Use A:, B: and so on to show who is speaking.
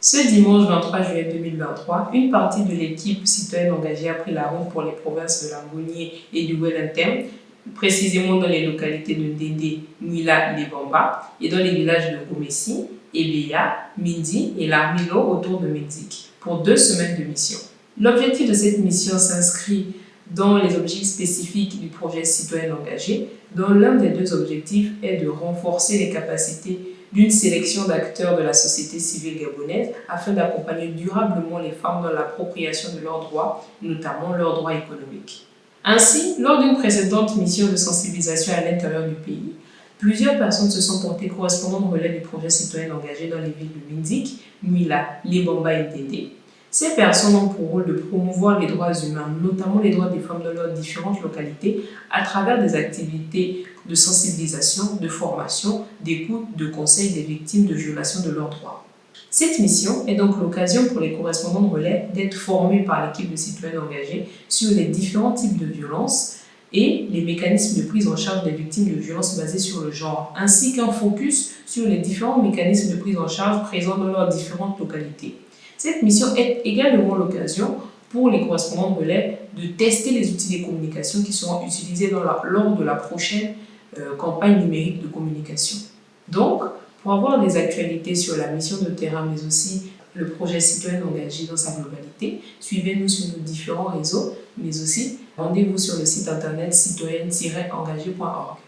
A: Ce dimanche 23 juillet 2023, une partie de l'équipe citoyenne engagée a pris la route pour les provinces de Lamboni et du Wellington, précisément dans les localités de Ndende, Mwila et Libamba, et dans les villages de Gomessi, Ebeya, Mindi et Larmilo autour de Mexique, pour 2 semaines de mission. L'objectif de cette mission s'inscrit dans les objectifs spécifiques du projet citoyen engagé, dont l'un des 2 objectifs est de renforcer les capacités d'une sélection d'acteurs de la société civile gabonaise afin d'accompagner durablement les femmes dans l'appropriation de leurs droits, notamment leurs droits économiques. Ainsi, lors d'une précédente mission de sensibilisation à l'intérieur du pays, plusieurs personnes se sont portées correspondantes relais du projet citoyen engagé dans les villes de Minzik, Mwila, Libamba et Ndende. Ces personnes ont pour rôle de promouvoir les droits humains, notamment les droits des femmes dans leurs différentes localités, à travers des activités de sensibilisation, de formation, d'écoute, de conseil des victimes de violations de leurs droits. Cette mission est donc l'occasion pour les correspondants de relais d'être formés par l'équipe de citoyens engagés sur les différents types de violences et les mécanismes de prise en charge des victimes de violences basées sur le genre, ainsi qu'un focus sur les différents mécanismes de prise en charge présents dans leurs différentes localités. Cette mission est également l'occasion pour les correspondants de relais de tester les outils de communication qui seront utilisés lors de la prochaine campagne numérique de communication. Donc, pour avoir des actualités sur la mission de terrain, mais aussi le projet citoyen engagé dans sa globalité, suivez-nous sur nos différents réseaux, mais aussi rendez-vous sur le site internet citoyenne-engagé.org.